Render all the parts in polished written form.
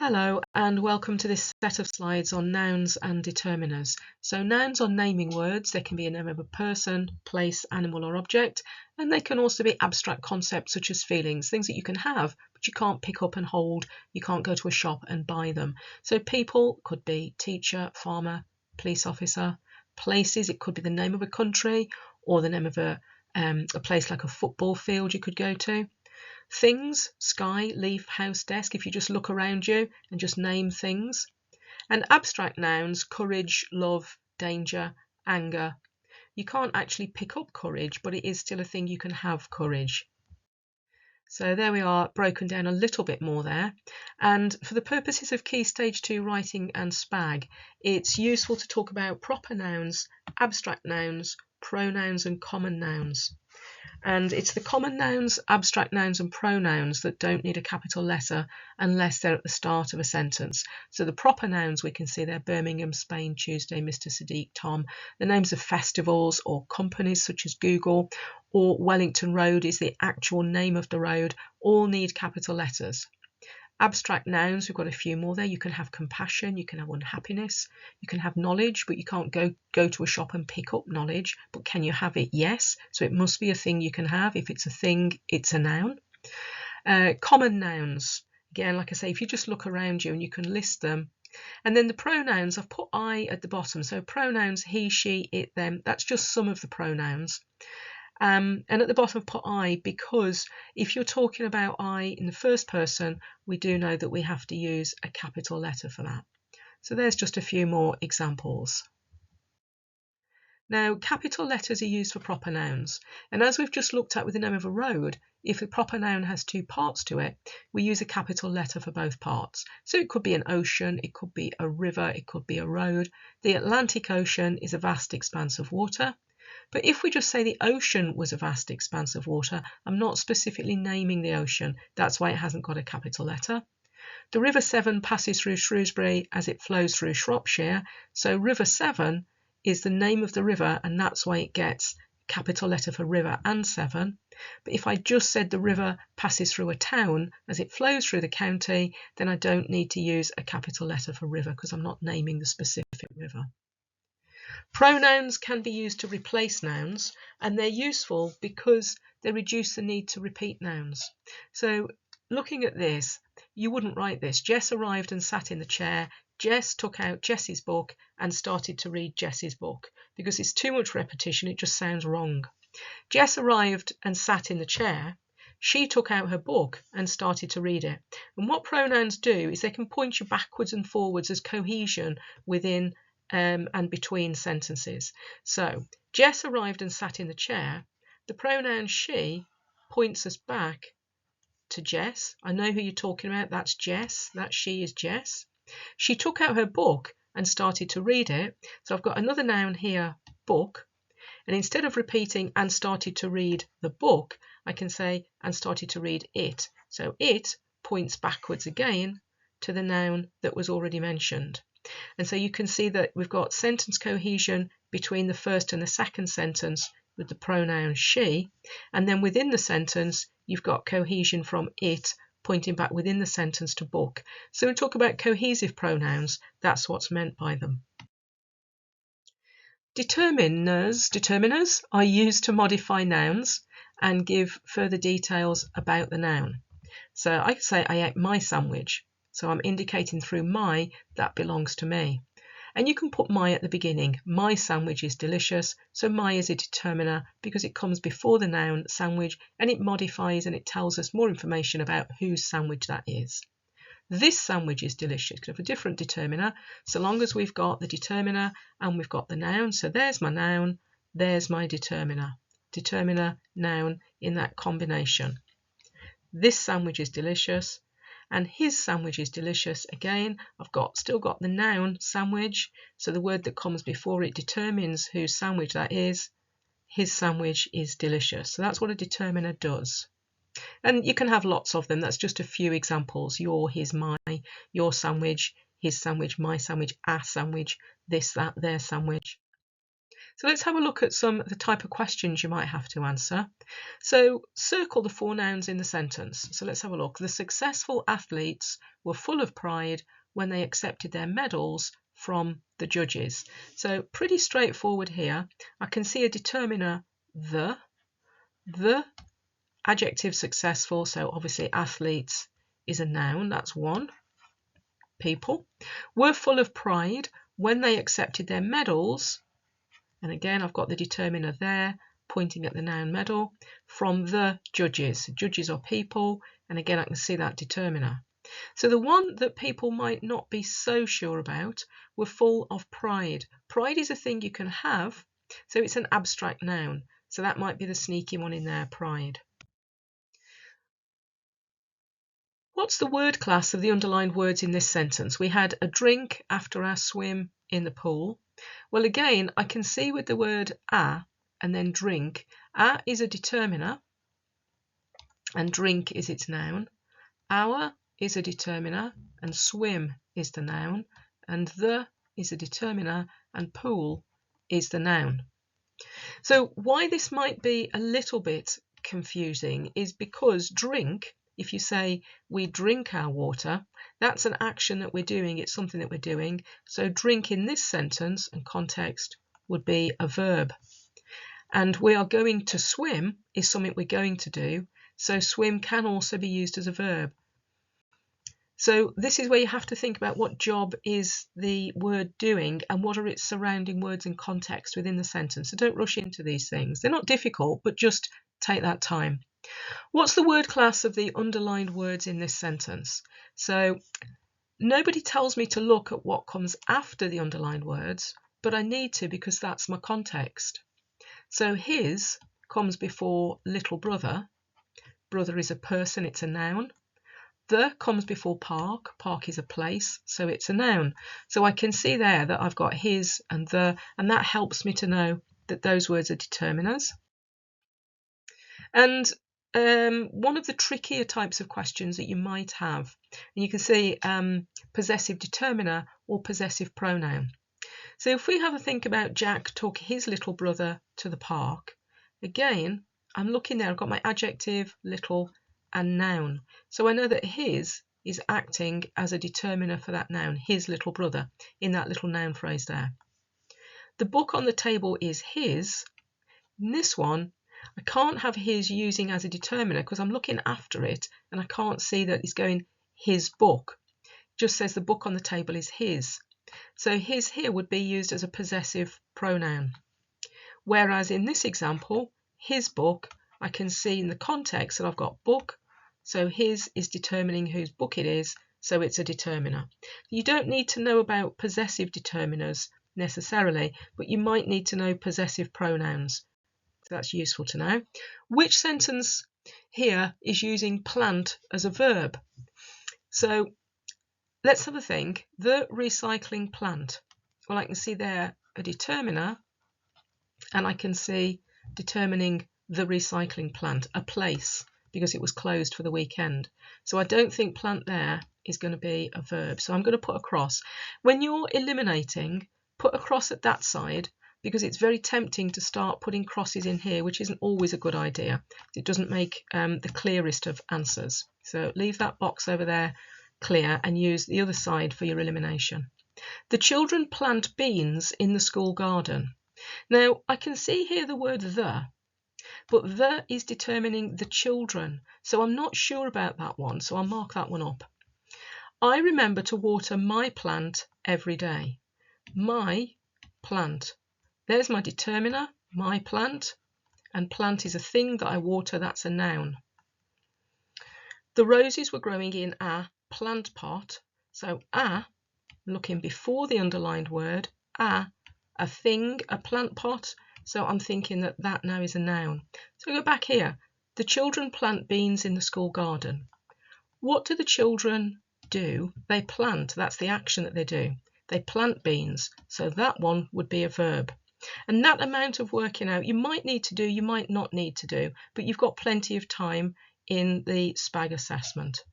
Hello and welcome to this set of slides on nouns and determiners. So nouns are naming words. They can be a name of a person, place, animal or object, and they can also be abstract concepts such as feelings, things that you can have but you can't pick up and hold. You can't go to a shop and buy them. So people could be teacher, farmer, police officer. Places, it could be the name of a country or the name of a place like a football field you could go to. Things, sky, leaf, house, desk, if you just look around you and just name things. And abstract nouns, courage, love, danger, anger. You can't actually pick up courage, but it is still a thing you can have courage. So there we are, broken down a little bit more there. And for the purposes of Key Stage 2 writing and SPAG, it's useful to talk about proper nouns, abstract nouns, pronouns and common nouns. And it's the common nouns, abstract nouns and pronouns that don't need a capital letter unless they're at the start of a sentence. So the proper nouns we can see there: Birmingham, Spain, Tuesday, Mr. Sadiq, Tom. The names of festivals or companies such as Google, or Wellington Road is the actual name of the road, all need capital letters. Abstract nouns, we've got a few more there. You can have compassion, you can have unhappiness, you can have knowledge, but you can't go to a shop and pick up knowledge. But can you have it? Yes. So it must be a thing you can have. If it's a thing, it's a noun. Common nouns, again, like I say, if you just look around you and you can list them. And then the pronouns, I've put I at the bottom. So pronouns, he, she, it, them, that's just some of the pronouns. And at the bottom I've put I because if you're talking about I in the first person, we do know that we have to use a capital letter for that. So there's just a few more examples. Now, capital letters are used for proper nouns. And as we've just looked at with the name of a road, if a proper noun has two parts to it, we use a capital letter for both parts. So it could be an ocean, it could be a river, it could be a road. The Atlantic Ocean is a vast expanse of water. But if we just say the ocean was a vast expanse of water, I'm not specifically naming the ocean. That's why it hasn't got a capital letter. The River Severn passes through Shrewsbury as it flows through Shropshire. So River Severn is the name of the river, and that's why it gets a capital letter for river and Severn. But if I just said the river passes through a town as it flows through the county, then I don't need to use a capital letter for river because I'm not naming the specific river. Pronouns can be used to replace nouns, and they're useful because they reduce the need to repeat nouns. So looking at this, you wouldn't write this. Jess arrived and sat in the chair. Jess took out Jess's book and started to read Jess's book because it's too much repetition. It just sounds wrong. Jess arrived and sat in the chair. She took out her book and started to read it. And what pronouns do is they can point you backwards and forwards as cohesion within and between sentences. So Jess arrived and sat in the chair. The pronoun she points us back to Jess. I know who you're talking about. That's Jess. That she is Jess. She took out her book and started to read it. So I've got another noun here, book. And instead of repeating and started to read the book, I can say and started to read it. So it points backwards again to the noun that was already mentioned. And so you can see that we've got sentence cohesion between the first and the second sentence with the pronoun she, and then within the sentence you've got cohesion from it pointing back within the sentence to book. So when we talk about cohesive pronouns, that's what's meant by them. Determiners are used to modify nouns and give further details about the noun. So I could say I ate my sandwich. So I'm indicating through my that belongs to me. And you can put my at the beginning. My sandwich is delicious. So my is a determiner because it comes before the noun sandwich and it modifies and it tells us more information about whose sandwich that is. This sandwich is delicious. It could have a different determiner so long as we've got the determiner and we've got the noun. So there's my noun, there's my determiner. Determiner, noun in that combination. This sandwich is delicious. And his sandwich is delicious. Again, I've still got the noun sandwich, so the word that comes before it determines whose sandwich that is. His sandwich is delicious. So that's what a determiner does. And you can have lots of them. That's just a few examples. Your, his, my, your sandwich, his sandwich, my sandwich, our sandwich, this, that, their sandwich. So let's have a look at some of the type of questions you might have to answer. So circle the 4 nouns in the sentence. So let's have a look. The successful athletes were full of pride when they accepted their medals from the judges. So pretty straightforward here. I can see a determiner, the adjective successful, so obviously athletes is a noun, that's one. People were full of pride when they accepted their medals, and again I've got the determiner there pointing at the noun medal, from the judges. Judges are people, and again I can see that determiner. So the one that people might not be so sure about were full of pride. Pride is a thing you can have, so it's an abstract noun, so that might be the sneaky one in there, pride. What's the word class of the underlined words in this sentence? We had a drink after our swim in the pool. Well, again, I can see with the word a and then drink. A is a determiner and drink is its noun. Our is a determiner and swim is the noun. And the is a determiner and pool is the noun. So why this might be a little bit confusing is because drink, if you say we drink our water, that's an action that we're doing, it's something that we're doing. So drink in this sentence and context would be a verb. And we are going to swim is something we're going to do, so swim can also be used as a verb. So this is where you have to think about what job is the word doing and what are its surrounding words and context within the sentence. So don't rush into these things. They're not difficult, but just take that time. What's the word class of the underlined words in this sentence? So nobody tells me to look at what comes after the underlined words, but I need to because that's my context. So his comes before little brother. Brother is a person, it's a noun. The comes before park. Park is a place, so it's a noun. So I can see there that I've got his and the, and that helps me to know that those words are determiners. And one of the trickier types of questions that you might have, and you can see possessive determiner or possessive pronoun. So if we have a think about Jack took his little brother to the park, again, I'm looking there, I've got my adjective, little, and noun. So I know that his is acting as a determiner for that noun, his little brother, in that little noun phrase there. The book on the table is his. In this one, I can't have his using as a determiner because I'm looking after it and I can't see that it's going his book. It just says the book on the table is his. So his here would be used as a possessive pronoun. Whereas in this example, his book, I can see in the context that I've got book, so his is determining whose book it is, so it's a determiner. You don't need to know about possessive determiners necessarily, but you might need to know possessive pronouns. So that's useful to know. Which sentence here is using plant as a verb? So let's have a think. The recycling plant. Well, I can see there a determiner, and I can see determining the recycling plant, a place, because it was closed for the weekend. So I don't think plant there is going to be a verb. So I'm going to put across. When you're eliminating, put across at that side, because it's very tempting to start putting crosses in here, which isn't always a good idea. It doesn't make the clearest of answers. So leave that box over there clear and use the other side for your elimination. The children plant beans in the school garden. Now, I can see here the word the, but the is determining the children, so I'm not sure about that one, so I'll mark that one up. I remember to water my plant every day. My plant. There's my determiner, my plant, and plant is a thing that I water, that's a noun. The roses were growing in a plant pot, so a, looking before the underlined word, a thing, a plant pot, so I'm thinking that that now is a noun. So go back here. The children plant beans in the school garden. What do the children do? They plant, that's the action that they do. They plant beans, so that one would be a verb. And that amount of working out you might need to do, you might not need to do, but you've got plenty of time in the SPAG assessment.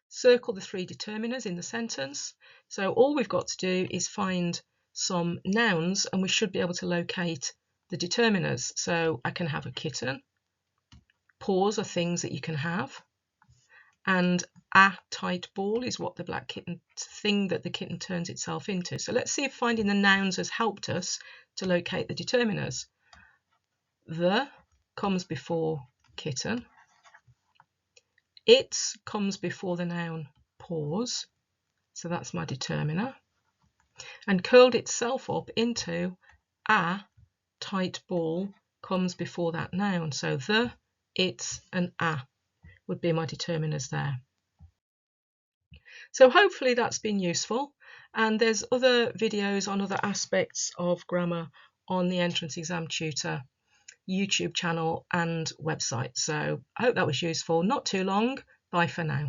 Circle the 3 determiners in the sentence. So all we've got to do is find some nouns and we should be able to locate the determiners. So I can have a kitten, paws are things that you can have, and a tight ball is what the black kitten thing that the kitten turns itself into. So let's see if finding the nouns has helped us to locate the determiners. The comes before kitten. It comes before the noun paws, so that's my determiner, and curled itself up into a tight ball comes before that noun. So the, it, and a would be my determiners there. So hopefully that's been useful, and there's other videos on other aspects of grammar on the Entrance Exam Tutor YouTube channel and website. So I hope that was useful. Not too long. Bye for now.